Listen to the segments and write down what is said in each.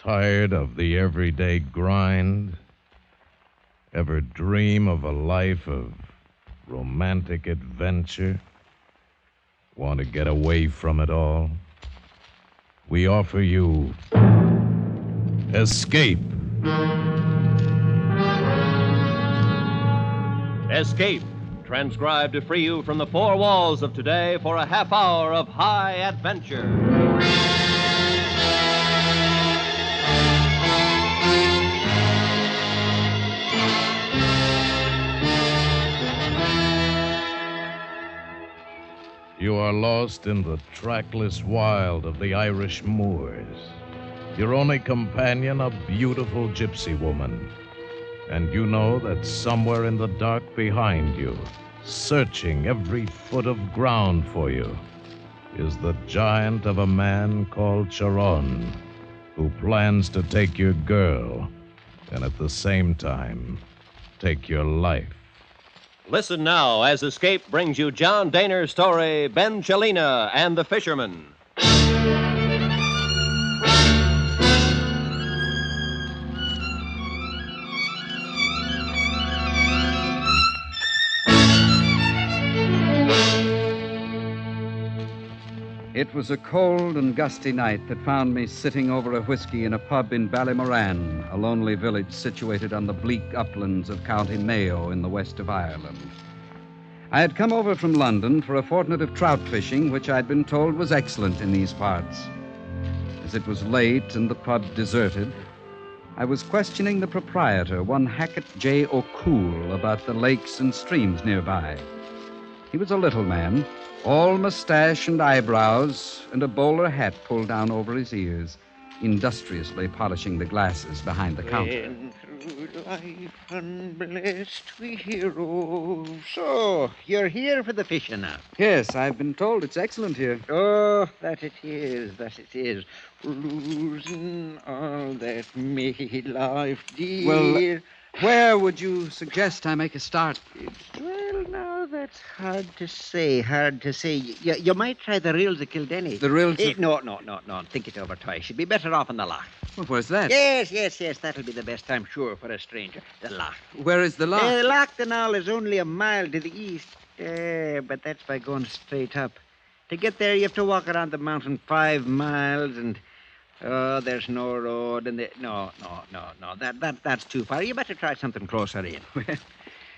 Tired of the everyday grind? Ever dream of a life of romantic adventure? Want to get away from it all? We offer you Escape. Escape, transcribed to free you from the four walls of today for a half hour of high adventure. You are lost in the trackless wild of the Irish moors. Your only companion, a beautiful gypsy woman. And you know that somewhere in the dark behind you, searching every foot of ground for you, is the giant of a man called Charon, who plans to take your girl and at the same time take your life. Listen now as Escape brings you John Dehner's story, Benscilina and the Fisherman. It was a cold and gusty night that found me sitting over a whiskey in a pub in Ballimoran, a lonely village situated on the bleak uplands of County Mayo in the west of Ireland. I had come over from London for a fortnight of trout fishing, which I'd been told was excellent in these parts. As it was late and the pub deserted, I was questioning the proprietor, one Hackett J. O'Cool, about the lakes and streams nearby. He was a little man, all mustache and eyebrows, and a bowler hat pulled down over his ears, industriously polishing the glasses behind the counter. And through life unblessed we hero. So, you're here for the fishing now? Yes, I've been told it's excellent here. Oh, that it is, that it is. Losing all that made life dear. Well, where would you suggest I make a start? Well, now, that's hard to say, hard to say. You might try the Rills of Kildenny. The Rills of... No. Think it over twice. You'd be better off in the loch. Well, where's that? Yes. That'll be the best, I'm sure, for a stranger. The loch. Where is the loch? Loch Dunall is only a mile to the east. But that's by going straight up. To get there, you have to walk around the mountain 5 miles, and... Oh, there's no road, and No. That's too far. You better try something closer in. Well,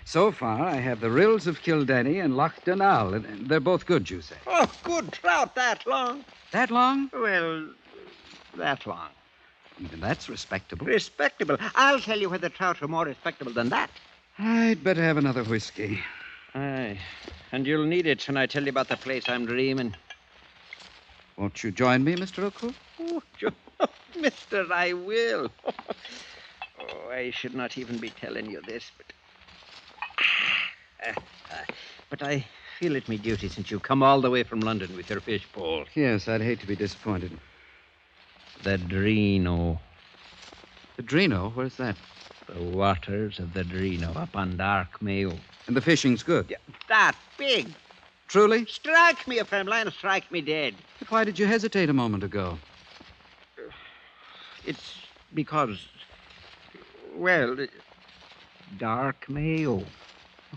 so far, I have the Rills of Kildenny and Loch Dunall, and they're both good, you say. Oh, good trout that long. That long? Well, that long. Even that's respectable. Respectable. I'll tell you where the trout are more respectable than that. I'd better have another whiskey. Aye. And you'll need it when I tell you about the place I'm dreaming. Won't you join me, Mr. O'Cool? Oh, mister, I will. Oh, I should not even be telling you this, but I feel it me duty since you've come all the way from London with your fish pole. Yes, I'd hate to be disappointed. The Drino. The Drino? Where's that? The waters of the Drino up on Dark Mayo. And the fishing's good? Yeah, that big. Truly? Strike me if I'm lying, strike me dead. But why did you hesitate a moment ago? It's because, well, Dark Mayo.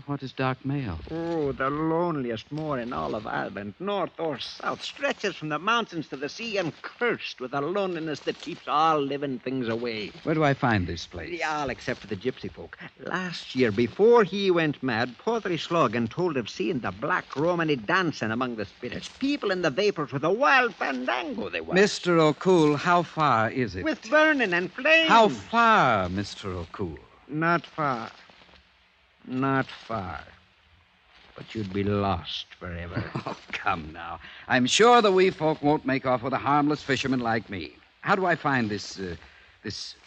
What is Dark Mayo? Oh, the loneliest moor in all of Ireland, north or south, stretches from the mountains to the sea and cursed with a loneliness that keeps all living things away. Where do I find this place? All except for the gypsy folk. Last year, before he went mad, Podri Slogan told of seeing the black Romany dancing among the spirits. People in the vapors with a wild fandango they were. Mr. O'Cool, how far is it? With burning and flames. How far, Mr. O'Cool? Not far. Not far. But you'd be lost forever. Oh, come now. I'm sure the wee folk won't make off with a harmless fisherman like me. How do I find this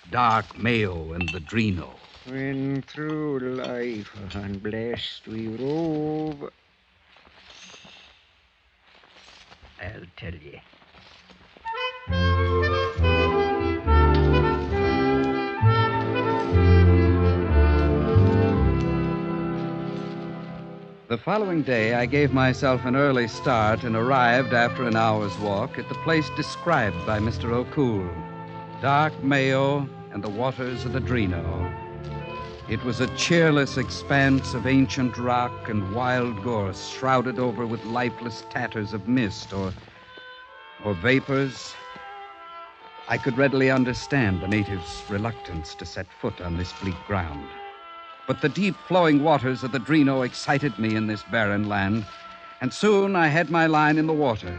Dark Mayo and the Drino? When through life unblessed we rove, I'll tell ye. The following day, I gave myself an early start and arrived after an hour's walk at the place described by Mr. O'Cool. Dark Mayo and the waters of the Drino. It was a cheerless expanse of ancient rock and wild gorse, shrouded over with lifeless tatters of mist or vapors. I could readily understand the natives' reluctance to set foot on this bleak ground. But the deep flowing waters of the Drino excited me in this barren land, and soon I had my line in the water.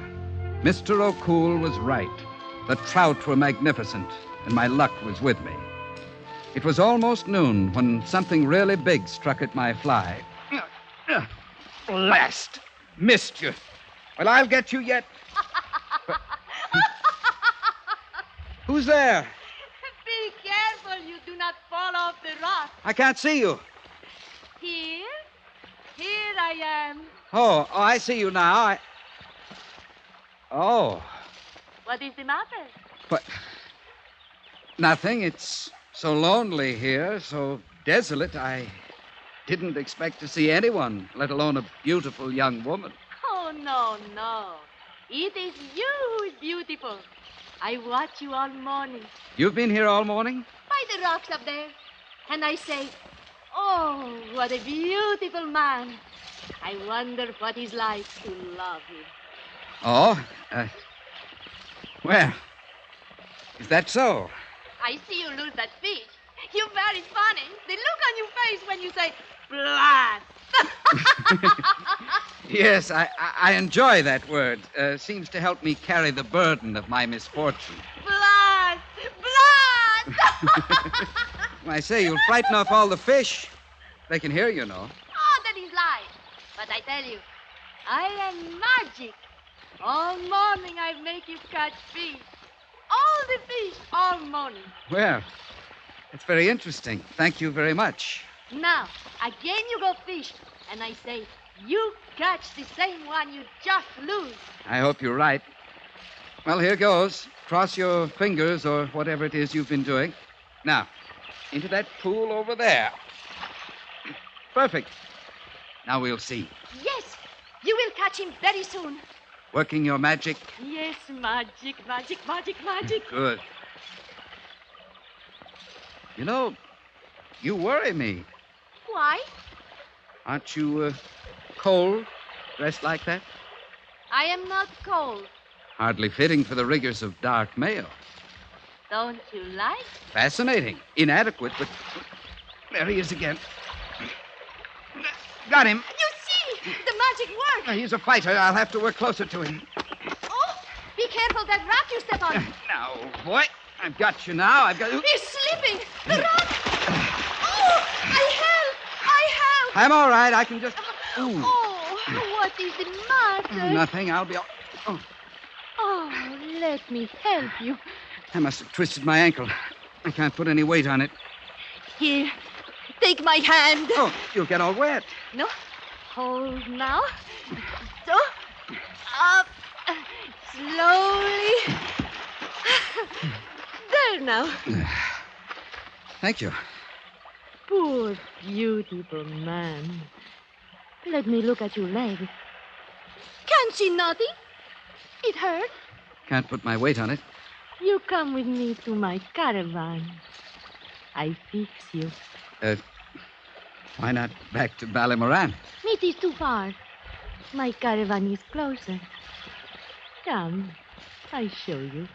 Mr. O'Cool was right. The trout were magnificent, and my luck was with me. It was almost noon when something really big struck at my fly. Blast! Missed you. Well, I'll get you yet. Who's there? Be careful you do not fall off the rock. I can't see you. Here I am. Oh, I see you now. Oh, What is the matter? but nothing. It's so lonely here, so desolate. I didn't expect to see anyone, let alone a beautiful young woman. Oh, no. It is you who is beautiful. I watch you all morning You've been here all morning? by the rocks up there. And I say, oh, what a beautiful man. I wonder what he's like to love him. Oh, well, is that so? I see you lose that fish. You're very funny. The look on your face when you say, blast. Yes, I enjoy that word. Seems to help me carry the burden of my misfortune. Blast! I say, you'll frighten off all the fish. They can hear you, know. Oh, that is lie. But I tell you, I am magic. All morning I make you catch fish. All the fish, all morning. Well, it's very interesting. Thank you very much. Now, again you go fish. And I say, you catch the same one you just lose. I hope you're right. Well, here goes. Cross your fingers or whatever it is you've been doing. Now, into that pool over there. Perfect. Now we'll see. Yes, you will catch him very soon. Working your magic? Yes, magic. Good. You know, you worry me. Why? Aren't you cold, dressed like that? I am not cold. Hardly fitting for the rigors of Dark Mayo. Don't you like? Fascinating. Inadequate, but there he is again. Got him. You see, the magic works. He's a fighter. I'll have to work closer to him. Oh, be careful that rock you step on. Now, boy, I've got you now. I've got you. He's slipping. The rock. Oh, I help. I'm all right. I can just. Ooh. Oh, what is the matter? Nothing. I'll be all. Oh, Oh, let me help you. I must have twisted my ankle. I can't put any weight on it. Here, take my hand. Oh, you'll get all wet. No, hold now. So, up, slowly. There now. Thank you. Poor, beautiful man. Let me look at your leg. Can't see nothing. It hurts. Can't put my weight on it. You come with me to my caravan. I fix you. Why not back to Ballimoran? It is too far. My caravan is closer. Come, I show you.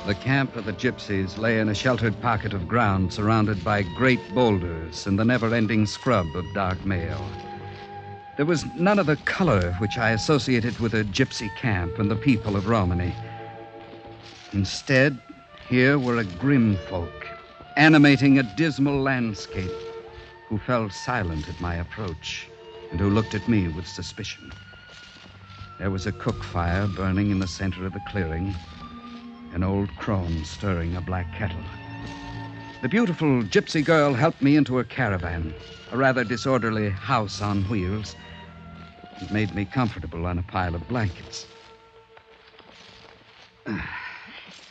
The camp of the Gypsies lay in a sheltered pocket of ground surrounded by great boulders and the never-ending scrub of Dark Mayo. There was none of the color which I associated with a gypsy camp and the people of Romany. Instead, here were a grim folk, animating a dismal landscape, who fell silent at my approach and who looked at me with suspicion. There was a cook fire burning in the center of the clearing, an old crone stirring a black kettle. The beautiful gypsy girl helped me into her caravan, a rather disorderly house on wheels. It made me comfortable on a pile of blankets.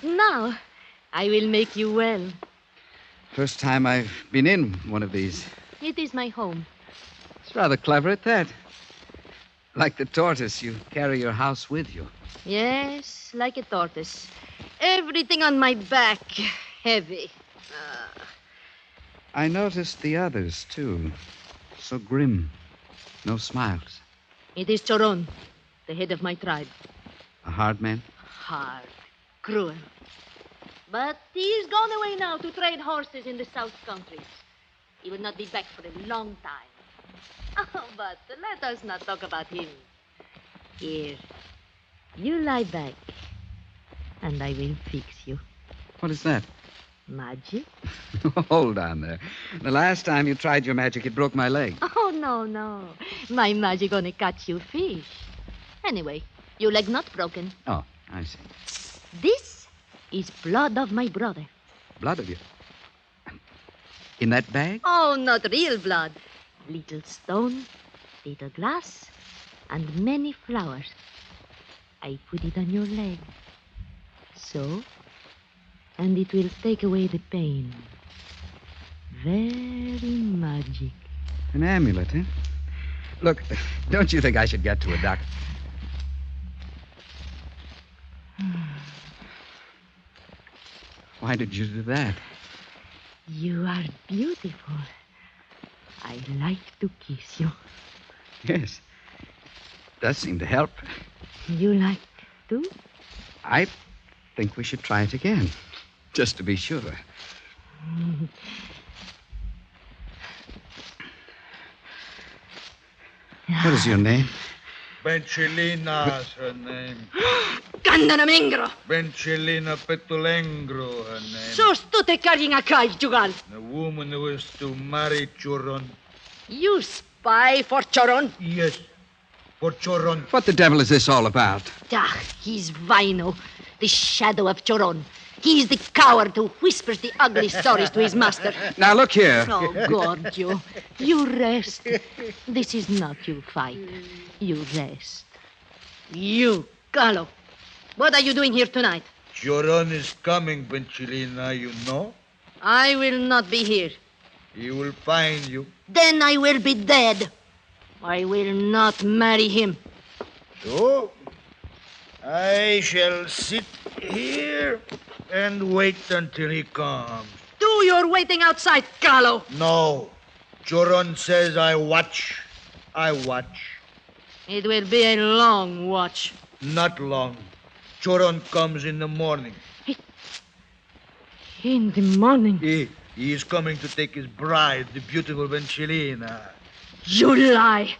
Now, I will make you well. First time I've been in one of these. It is my home. It's rather clever at that. Like the tortoise, you carry your house with you. Yes, like a tortoise. Everything on my back, heavy. I noticed the others, too. So grim. No smiles. It is Choron, the head of my tribe. A hard man? Hard, cruel. But he is gone away now to trade horses in the South Countries. He will not be back for a long time. Oh, but let us not talk about him. Here, you lie back, and I will fix you. What is that? Magic? Hold on there. The last time you tried your magic, it broke my leg. Oh, no. My magic only catch you fish. Anyway, your leg not broken. Oh, I see. This is blood of my brother. Blood of you? In that bag? Oh, not real blood. Little stone, little glass, and many flowers. I put it on your leg. So, and it will take away the pain. Very magic. An amulet, eh? Look, don't you think I should get to a doctor? Why did you do that? You are beautiful. I like to kiss you. Yes. Does seem to help. You like to? I think we should try it again, just to be sure. What is your name? Benscilina is her name. Candanamengro! Benscilina Petulengro, her name. Sos tu te carrying a kite, Jugal. The woman who is to marry Choron. You spy for Choron? Yes, for Choron. What the devil is this all about? Ah, he's Vino, the shadow of Choron. He's the coward who whispers the ugly stories to his master. Now, look here. Oh, Gorgio, you rest. This is not you fight. You rest. You, Carlo, what are you doing here tonight? Choron is coming, Benscilina, you know. I will not be here. He will find you. Then I will be dead. I will not marry him. So, I shall sit here and wait until he comes. Do your waiting outside, Carlo. No. Choron says I watch. I watch. It will be a long watch. Not long. Choron comes in the morning. In the morning? He is coming to take his bride, the beautiful Benscilina. You lie.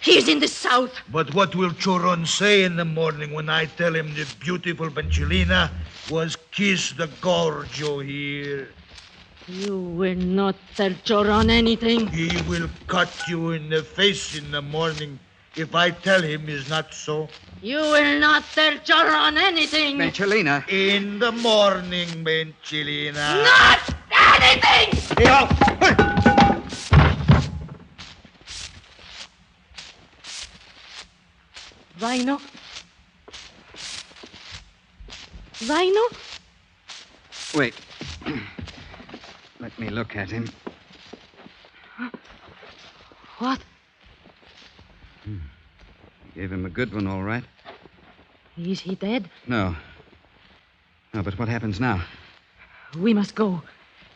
He's in the south. But what will Choron say in the morning when I tell him the beautiful Benscilina was kissed the Gorgio here? You will not tell Choron anything. He will cut you in the face in the morning if I tell him it's not so. You will not tell Choron anything. Benscilina. In the morning, Benscilina. Not anything! Vino? Vino? Wait. Let me look at him. What? Gave him a good one, all right. Is he dead? No. No, but what happens now? We must go.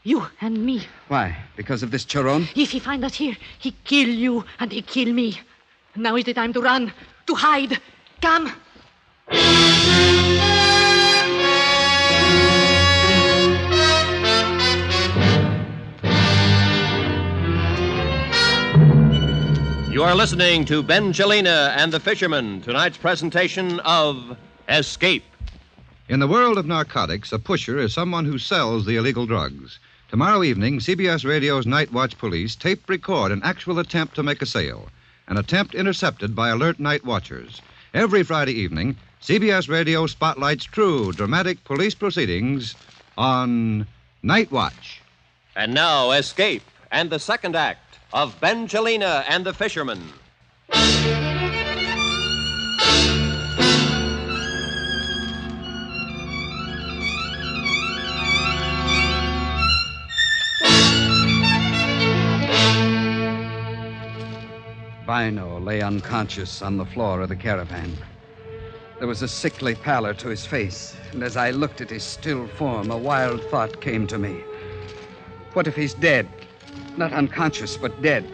You and me. Why? Because of this Choron? If he find us here, he kill you and he kill me. Now is the time to run, to hide. Come. You are listening to Benscilina and the Fisherman, tonight's presentation of Escape. In the world of narcotics, a pusher is someone who sells the illegal drugs. Tomorrow evening, CBS Radio's Night Watch Police tape record an actual attempt to make a sale, an attempt intercepted by alert night watchers. Every Friday evening, CBS Radio spotlights true, dramatic police proceedings on Night Watch. And now, Escape and the second act of Benscilina and the Fisherman. Vino lay unconscious on the floor of the caravan. There was a sickly pallor to his face, and as I looked at his still form, a wild thought came to me. What if he's dead? Not unconscious, but dead.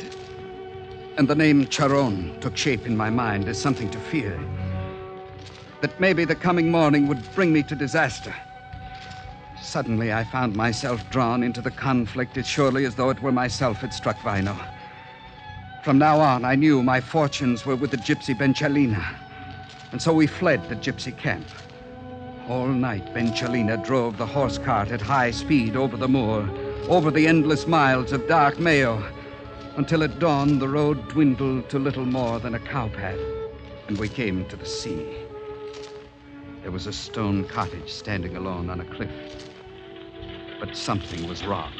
And the name Charon took shape in my mind as something to fear. That maybe the coming morning would bring me to disaster. Suddenly, I found myself drawn into the conflict as surely as though it were myself had struck Vino. From now on, I knew my fortunes were with the gypsy Benscilina. And so we fled the gypsy camp. All night, Benscilina drove the horse cart at high speed over the moor, over the endless miles of dark Mayo, until at dawn the road dwindled to little more than a cowpath, and we came to the sea. There was a stone cottage standing alone on a cliff. But something was wrong.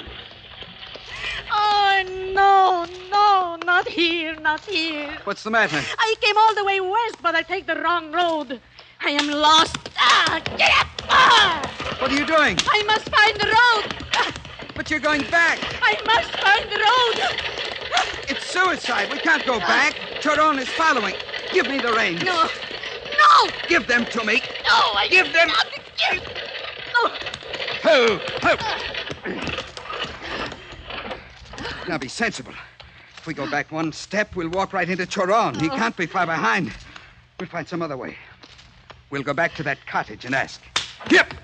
Oh, no, not here, not here. What's the matter? I came all the way west, but I take the wrong road. I am lost. Get up! What are you doing? I must find the road. But you're going back. I must find the road. It's suicide. We can't go back. Charon is following. Give me the reins. No. Give them to me. No, I Give them. No. Ho! Now be sensible. If we go back one step, we'll walk right into Charon. He can't be far behind. We'll find some other way. We'll go back to that cottage and ask. Yep.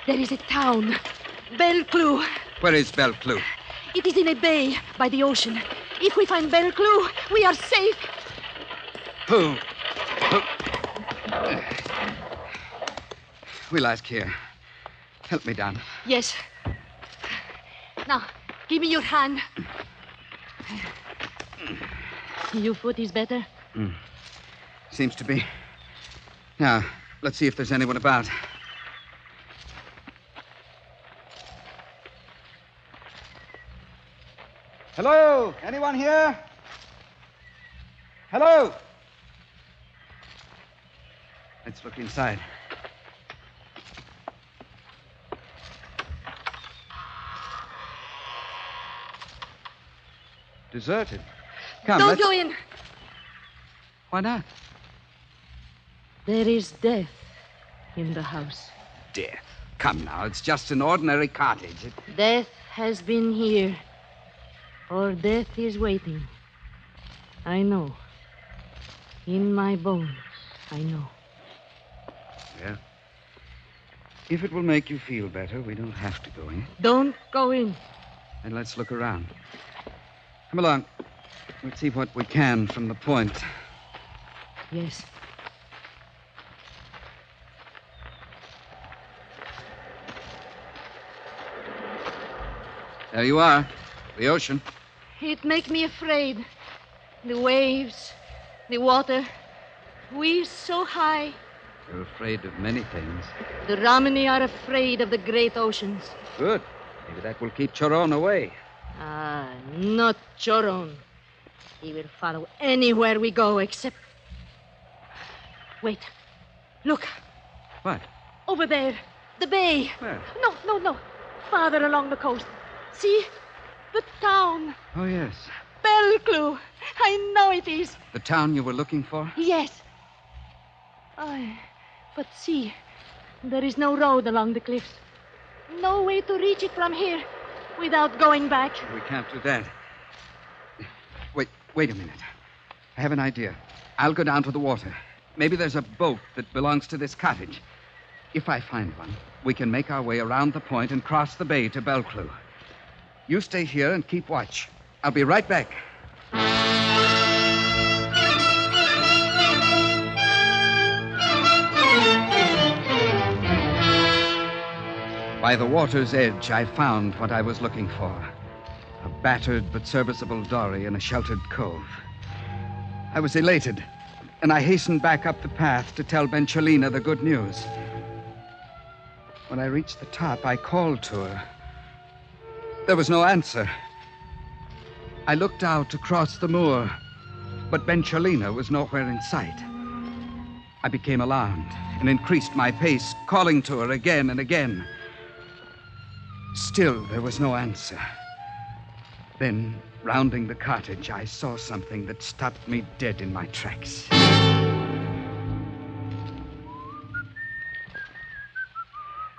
There is a town. Bellclue. Where is Bellclue? It is in a bay by the ocean. If we find Bellclue, we are safe. Who? We'll ask here. Help me down. Yes. Now, give me your hand. Your foot is better? Seems to be. Now, let's see if there's anyone about. Hello? Anyone here? Hello? Let's look inside. Deserted. Come, Don't let's... go in. Why not? There is death in the house. Death. Come now, it's just an ordinary cottage. Death has been here. Or death is waiting. I know. In my bones, I know. Well, if it will make you feel better, we don't have to go in. Don't go in. And let's look around. Come along. We'll see what we can from the point. Yes. There you are. The ocean. It makes me afraid. The waves, the water. We're so high. You're afraid of many things. The Romani are afraid of the great oceans. Good. Maybe that will keep Charon away. Ah, not Choron. He will follow anywhere we go except... Wait. Look. What? Over there. The bay. Where? No. Farther along the coast. See? The town. Oh, yes. Bellclue. I know it is. The town you were looking for? Yes. But see, there is no road along the cliffs. No way to reach it from here without going back. We can't do that. Wait a minute. I have an idea. I'll go down to the water. Maybe there's a boat that belongs to this cottage. If I find one, we can make our way around the point and cross the bay to Bellclue. You stay here and keep watch. I'll be right back. By the water's edge, I found what I was looking for. A battered but serviceable dory in a sheltered cove. I was elated, and I hastened back up the path to tell Benscilina the good news. When I reached the top, I called to her. There was no answer. I looked out across the moor, but Benscilina was nowhere in sight. I became alarmed and increased my pace, calling to her again and again. Still, there was no answer. Then, rounding the cottage, I saw something that stopped me dead in my tracks.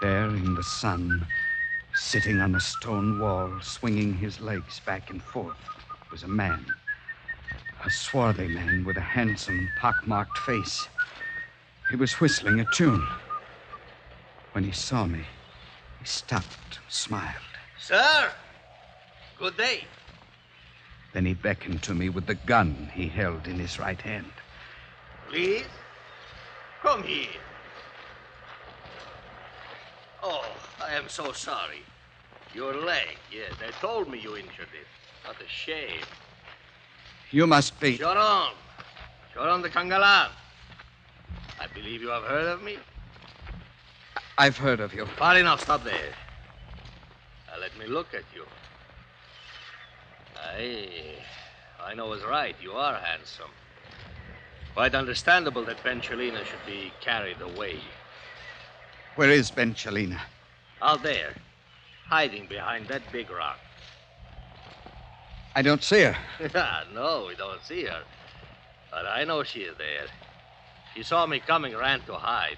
There in the sun, sitting on a stone wall, swinging his legs back and forth, was a man. A swarthy man with a handsome, pockmarked face. He was whistling a tune. When he saw me, he stopped and smiled. Sir, good day. Then he beckoned to me with the gun he held in his right hand. Please, come here. Oh, I am so sorry. Your leg, yes, they told me you injured it. What a shame. You must be... Choron the Kangalan. I believe you have heard of me. I've heard of you. Far enough, stop there. Now let me look at you. I know it's right. You are handsome. Quite understandable that Benscilina should be carried away. Where is Benscilina? Out there, hiding behind that big rock. I don't see her. No, we don't see her. But I know she is there. She saw me coming, ran to hide.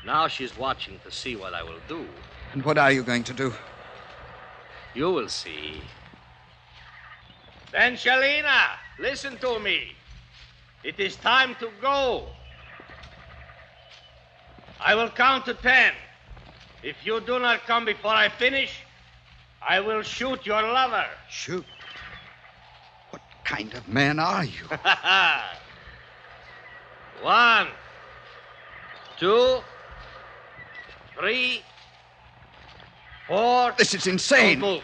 Now she's watching to see what I will do. And what are you going to do? You will see. Benscilina, listen to me. It is time to go. I will count to 10. If you do not come before I finish, I will shoot your lover. Shoot? What kind of man are you? 1, 2, 3, 4. This is insane. Don't move.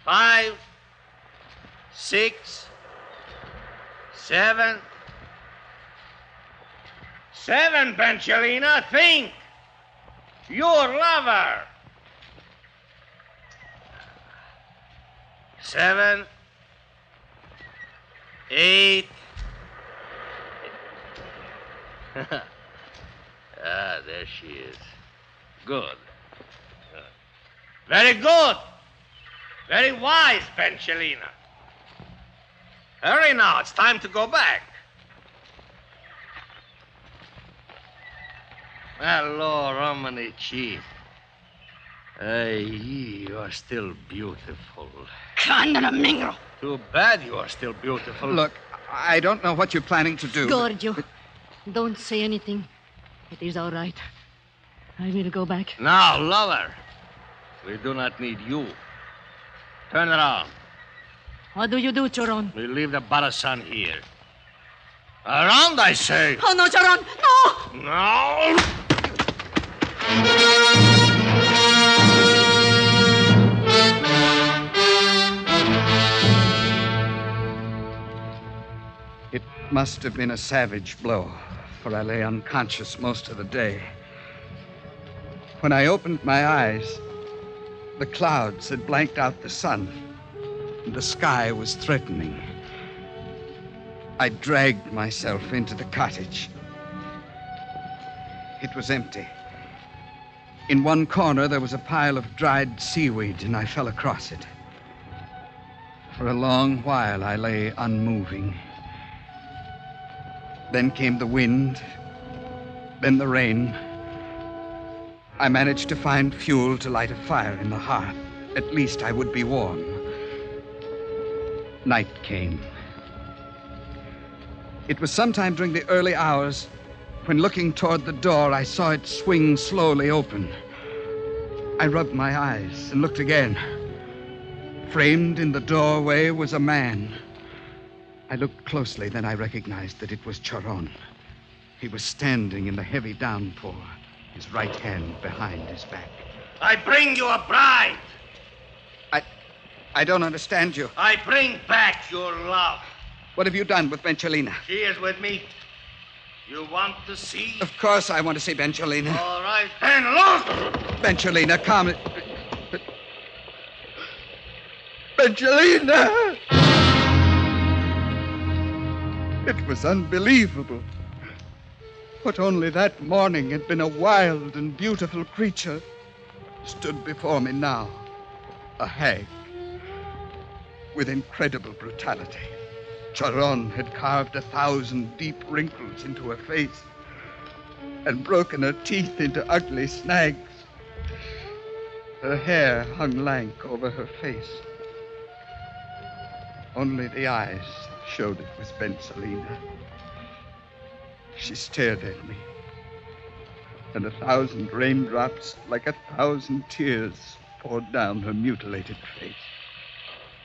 5, 6, 7. 7, Benscilina, think. Your lover. 7, 8. There she is. Good. Very good. Very wise, Benscilina. Hurry now. It's time to go back. Hello, Romani Chief. You are still beautiful. Too bad you are still beautiful. Look, I don't know what you're planning to do. Giorgio, don't say anything. It is all right. I will go back. Now, lover, we do not need you. Turn around. What do you do, Choron? We leave the Barasan here. Around, I say. Oh, no, Choron! No! No! It must have been a savage blow, for I lay unconscious most of the day. When I opened my eyes, the clouds had blanked out the sun, and the sky was threatening. I dragged myself into the cottage. It was empty. In one corner, there was a pile of dried seaweed, and I fell across it. For a long while, I lay unmoving. Then came the wind, then the rain. I managed to find fuel to light a fire in the hearth. At least I would be warm. Night came. It was sometime during the early hours when, looking toward the door, I saw it swing slowly open. I rubbed my eyes and looked again. Framed in the doorway was a man. I looked closely, then I recognized that it was Choron. He was standing in the heavy downpour, his right hand behind his back. I bring you a bride. I don't understand you. I bring back your love. What have you done with Benscilina? She is with me. You want to see? Of course I want to see Benscilina. All right, then look! Benscilina, come. Benscilina! It was unbelievable. what only that morning had been a wild and beautiful creature, stood before me now, a hag. With incredible brutality, Charon had carved 1,000 deep wrinkles into her face and broken her teeth into ugly snags. Her hair hung lank over her face. Only the eyes showed it was Benscilina. She stared at me, and 1,000 raindrops, like 1,000 tears, poured down her mutilated face.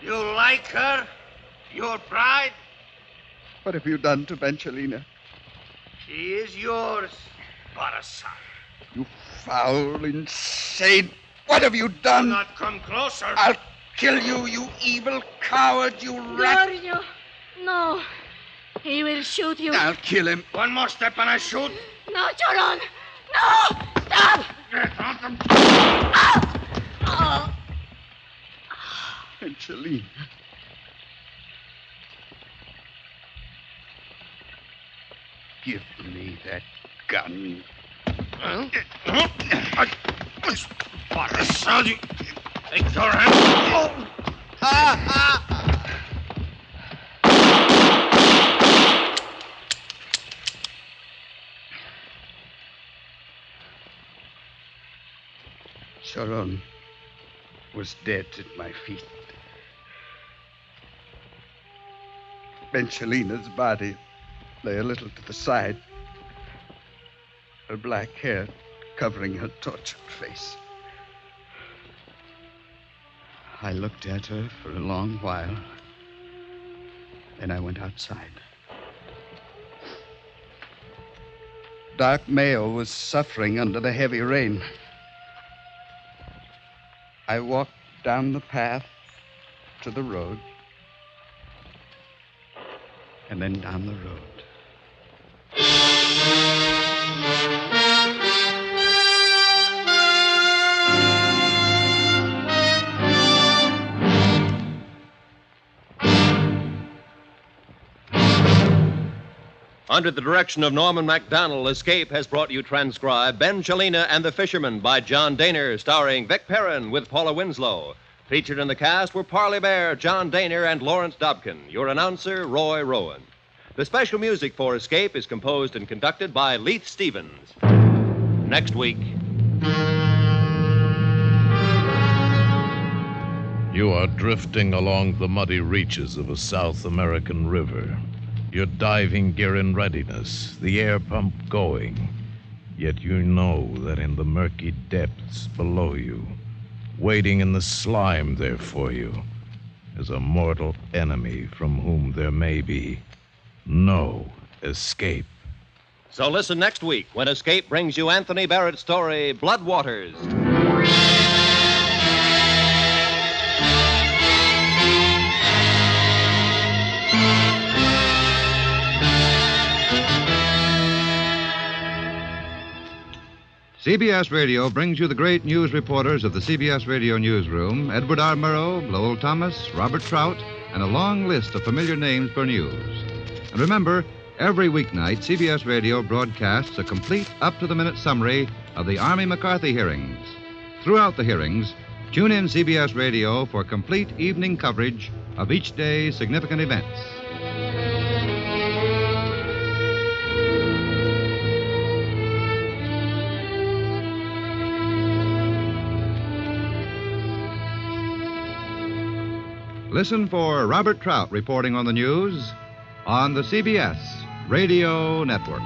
You like her? Your bride? What have you done to Benscilina? She is yours, parasite. You foul, insane... What have you done? Do not come closer. I'll kill you, you evil coward, you rat. Giorgio, no. He will shoot you. I'll kill him. One more step and I shoot. No, Charon. No! Stop! Oh. Benscilina. Give me that gun. Parasite! Take your hand. Charon was dead at my feet. Benscilina's body lay a little to the side, her black hair covering her tortured face. I looked at her for a long while. Then I went outside. Dark Mayo was suffering under the heavy rain. I walked down the path to the road, and then down the road. Under the direction of Norman MacDonald, Escape has brought you transcribed Benscilina and the Fisherman by John Dehner, starring Vic Perrin with Paula Winslow. Featured in the cast were Parley Bear, John Dehner, and Lawrence Dobkin. Your announcer, Roy Rowan. The special music for Escape is composed and conducted by Leith Stevens. Next week. You are drifting along the muddy reaches of a South American river. Your diving gear in readiness, the air pump going. Yet you know that in the murky depths below you, waiting in the slime there for you, is a mortal enemy from whom there may be no escape. So listen next week when Escape brings you Anthony Barrett's story, Blood Waters. CBS Radio brings you the great news reporters of the CBS Radio newsroom, Edward R. Murrow, Lowell Thomas, Robert Trout, and a long list of familiar names for news. And remember, every weeknight, CBS Radio broadcasts a complete, up-to-the-minute summary of the Army McCarthy hearings. Throughout the hearings, tune in CBS Radio for complete evening coverage of each day's significant events. Listen for Robert Trout reporting on the news on the CBS Radio Network.